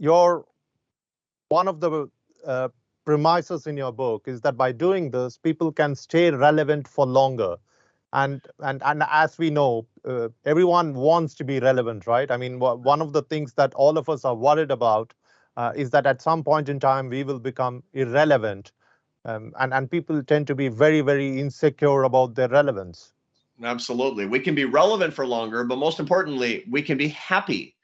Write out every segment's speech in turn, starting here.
your one of the premises in your book is that by doing this, people can stay relevant for longer. And as we know, everyone wants to be relevant, right? I mean, one of the things that all of us are worried about is that at some point in time we will become irrelevant, and people tend to be very, very insecure about their relevance. Absolutely. We can be relevant for longer, but most importantly, we can be happy.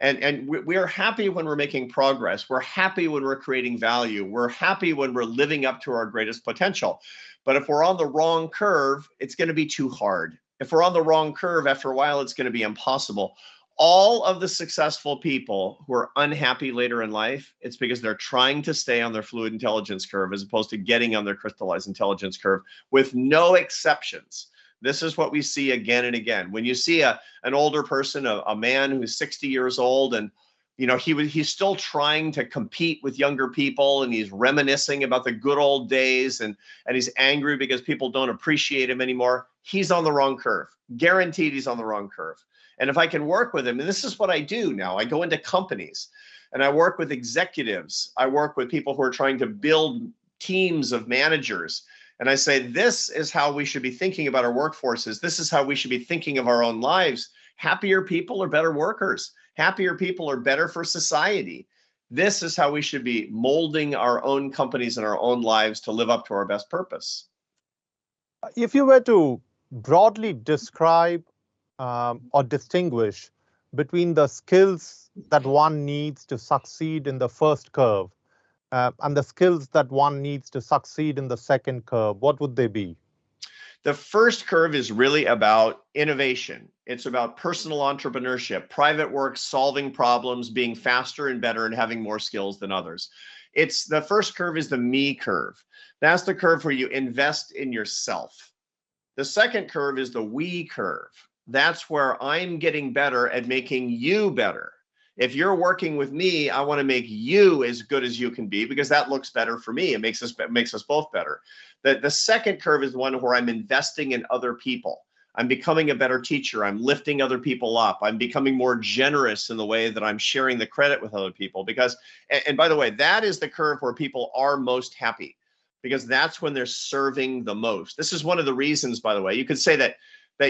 And we are happy when we're making progress. We're happy when we're creating value. We're happy when we're living up to our greatest potential. But if we're on the wrong curve, it's going to be too hard. If we're on the wrong curve, after a while, it's going to be impossible. All of the successful people who are unhappy later in life, it's because they're trying to stay on their fluid intelligence curve as opposed to getting on their crystallized intelligence curve, with no exceptions. This is what we see again and again. When you see an older person, a man who's 60 years old, and he's still trying to compete with younger people, and he's reminiscing about the good old days, and he's angry because people don't appreciate him anymore, he's on the wrong curve. Guaranteed he's on the wrong curve. And if I can work with him, and this is what I do now, I go into companies and I work with executives. I work with people who are trying to build teams of managers. And I say, this is how we should be thinking about our workforces. This is how we should be thinking of our own lives. Happier people are better workers. Happier people are better for society. This is how we should be molding our own companies and our own lives to live up to our best purpose. If you were to broadly describe or distinguish between the skills that one needs to succeed in the first curve and the skills that one needs to succeed in the second curve, what would they be? The first curve is really about innovation. It's about personal entrepreneurship, private work, solving problems, being faster and better, and having more skills than others. The first curve is the me curve. That's the curve where you invest in yourself. The second curve is the we curve. That's where I'm getting better at making you better. If you're working with me, I want to make you as good as you can be, because that looks better for me. It makes us both better. The second curve is the one where I'm investing in other people. I'm becoming a better teacher. I'm lifting other people up. I'm becoming more generous in the way that I'm sharing the credit with other people. Because, and by the way, that is the curve where people are most happy, because that's when they're serving the most. This is one of the reasons, by the way, you could say that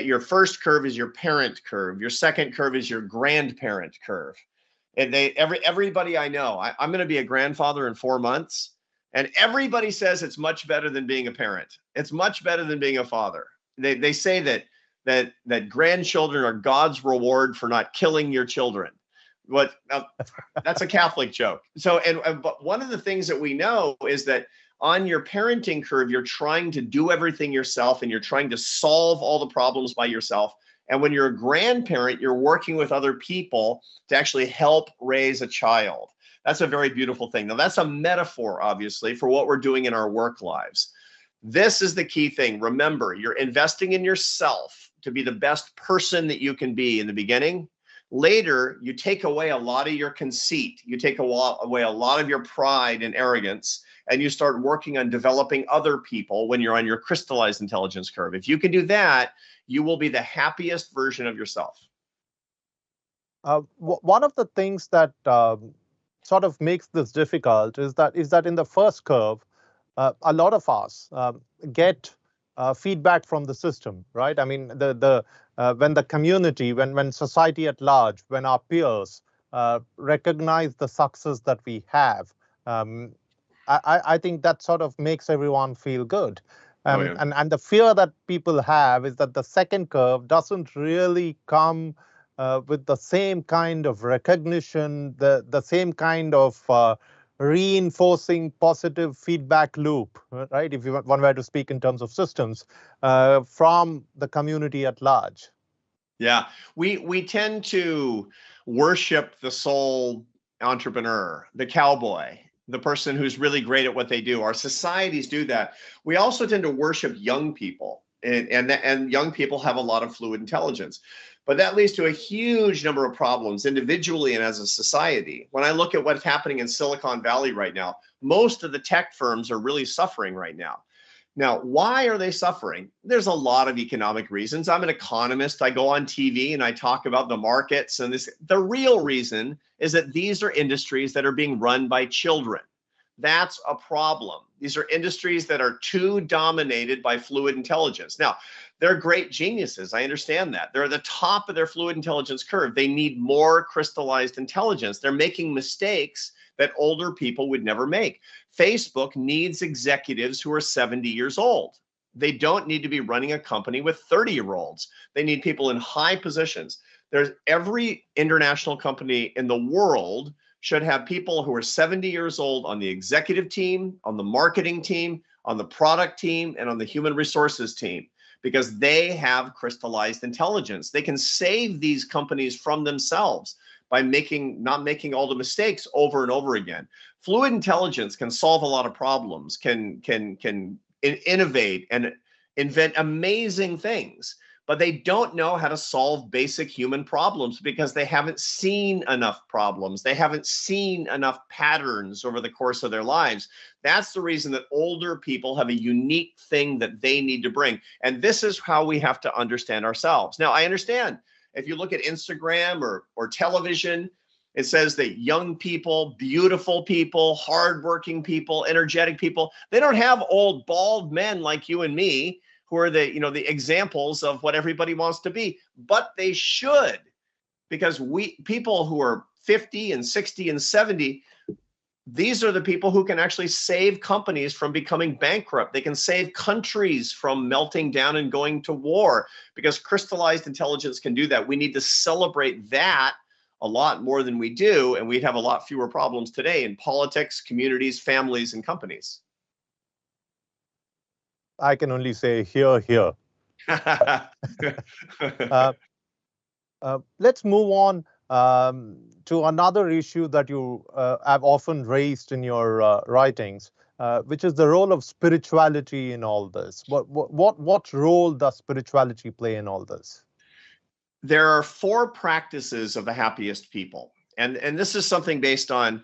your first curve is your parent curve. Your second curve is your grandparent curve. And everybody I know, I'm going to be a grandfather in 4 months, and everybody says it's much better than being a parent. It's much better than being a father. They say that grandchildren are God's reward for not killing your children. That's a Catholic joke. So, but one of the things that we know is that on your parenting curve, you're trying to do everything yourself, and you're trying to solve all the problems by yourself. And when you're a grandparent, you're working with other people to actually help raise a child. That's a very beautiful thing. Now, that's a metaphor, obviously, for what we're doing in our work lives. This is the key thing. Remember, you're investing in yourself to be the best person that you can be in the beginning. Later, you take away a lot of your conceit. You take away a lot of your pride and arrogance, and you start working on developing other people when you're on your crystallized intelligence curve. If you can do that, you will be the happiest version of yourself. One of the things that sort of makes this difficult is that in the first curve, a lot of us get feedback from the system, right? I mean, when the community, when society at large, when our peers recognize the success that we have, I think that sort of makes everyone feel good. And the fear that people have is that the second curve doesn't really come with the same kind of recognition, the same kind of reinforcing positive feedback loop, right? If one were to speak in terms of systems, from the community at large. Yeah, we tend to worship the sole entrepreneur, the cowboy, the person who's really great at what they do. Our societies do that. We also tend to worship young people, and young people have a lot of fluid intelligence. But that leads to a huge number of problems individually and as a society. When I look at what's happening in Silicon Valley right now, most of the tech firms are really suffering right now Now, why are they suffering? There's a lot of economic reasons. I'm an economist. I go on TV and I talk about the markets and this. The real reason is that these are industries that are being run by children. That's a problem. These are industries that are too dominated by fluid intelligence. Now, they're great geniuses. I understand that. They're at the top of their fluid intelligence curve. They need more crystallized intelligence. They're making mistakes that older people would never make. Facebook needs executives who are 70 years old. They don't need to be running a company with 30-year-olds. They need people in high positions. There's every international company in the world should have people who are 70 years old on the executive team, on the marketing team, on the product team, and on the human resources team, because they have crystallized intelligence. They can save these companies from themselves by not making all the mistakes over and over again. Fluid intelligence can solve a lot of problems, can innovate and invent amazing things, but they don't know how to solve basic human problems because they haven't seen enough problems. They haven't seen enough patterns over the course of their lives. That's the reason that older people have a unique thing that they need to bring. And this is how we have to understand ourselves. Now, I understand if you look at Instagram or television, it says that young people, beautiful people, hardworking people, energetic people, they don't have old bald men like you and me who are the examples of what everybody wants to be, but they should, because people who are 50 and 60 and 70, these are the people who can actually save companies from becoming bankrupt. They can save countries from melting down and going to war, because crystallized intelligence can do that. We need to celebrate that a lot more than we do, and we'd have a lot fewer problems today in politics, communities, families, and companies. I can only say here, here. Let's move on to another issue that you have often raised in your writings, which is the role of spirituality in all this. What role does spirituality play in all this? There are 4 practices of the happiest people. And this is something based on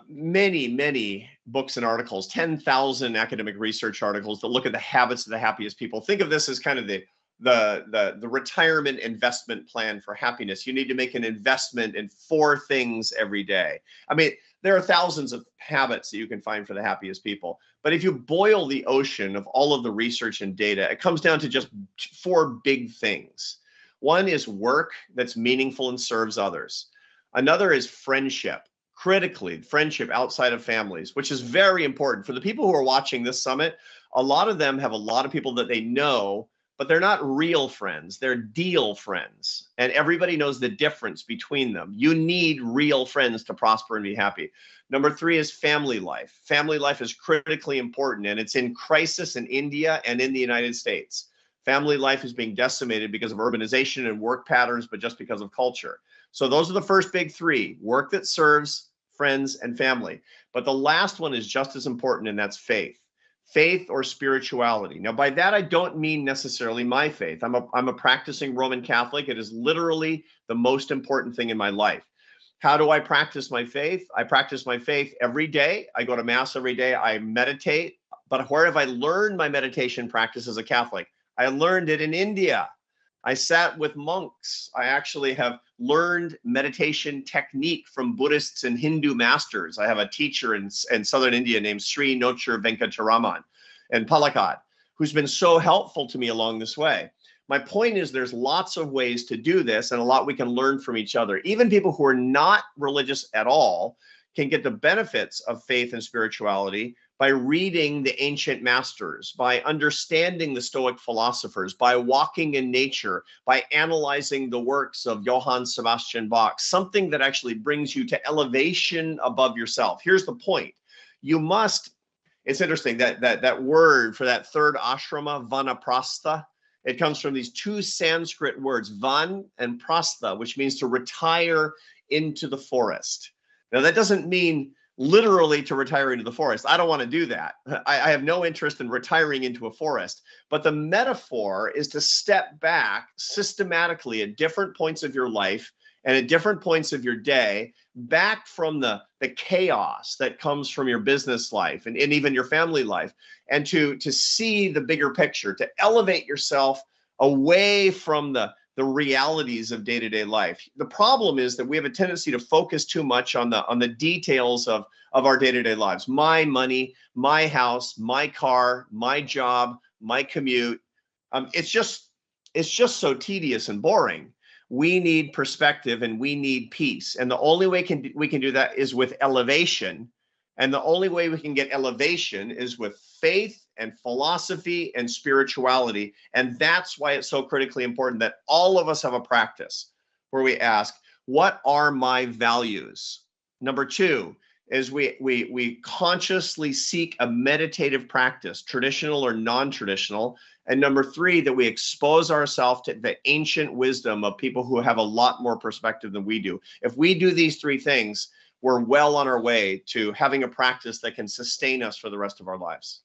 many books and articles, 10,000 academic research articles that look at the habits of the happiest people. Think of this as kind of the retirement investment plan for happiness. You need to make an investment in 4 things every day. I mean, there are thousands of habits that you can find for the happiest people. But if you boil the ocean of all of the research and data, it comes down to just 4 big things. One is work that's meaningful and serves others. Another is friendship. Critically, friendship outside of families, which is very important. For the people who are watching this summit, a lot of them have a lot of people that they know, but they're not real friends. They're deal friends. And everybody knows the difference between them. You need real friends to prosper and be happy. Number 3 is family life. Family life is critically important, and it's in crisis in India and in the United States. Family life is being decimated because of urbanization and work patterns, but just because of culture. So those are the first big 3: work that serves, friends, and family. But the last one is just as important, and that's faith. Faith or spirituality. Now, by that, I don't mean necessarily my faith. I'm a practicing Roman Catholic. It is literally the most important thing in my life. How do I practice my faith? I practice my faith every day. I go to Mass every day. I meditate. But where have I learned my meditation practice as a Catholic? I learned it in India. I sat with monks. I actually have learned meditation technique from Buddhists and Hindu masters. I have a teacher in southern India named Sri Nochur Venkataraman in Palakkad, who's been so helpful to me along this way. My point is there's lots of ways to do this and a lot we can learn from each other. Even people who are not religious at all can get the benefits of faith and spirituality by reading the ancient masters, by understanding the Stoic philosophers, by walking in nature, by analyzing the works of Johann Sebastian Bach, something that actually brings you to elevation above yourself. Here's the point. You must, it's interesting, that word for that third ashrama, vanaprastha, it comes from these 2 Sanskrit words, van and prastha, which means to retire into the forest. Now, that doesn't mean literally to retire into the forest. I don't want to do that. I have no interest in retiring into a forest. But the metaphor is to step back systematically at different points of your life and at different points of your day, back from the chaos that comes from your business life and even your family life, and to see the bigger picture, to elevate yourself away from the realities of day-to-day life. The problem is that we have a tendency to focus too much on the details of our day-to-day lives. My money, my house, my car, my job, my commute. It's just so tedious and boring. We need perspective and we need peace. And the only way we can do that is with elevation. And the only way we can get elevation is with faith and philosophy and spirituality. And that's why it's so critically important that all of us have a practice where we ask, what are my values? Number two is we consciously seek a meditative practice, traditional or non-traditional. And number three, that we expose ourselves to the ancient wisdom of people who have a lot more perspective than we do. If we do these three things, we're well on our way to having a practice that can sustain us for the rest of our lives.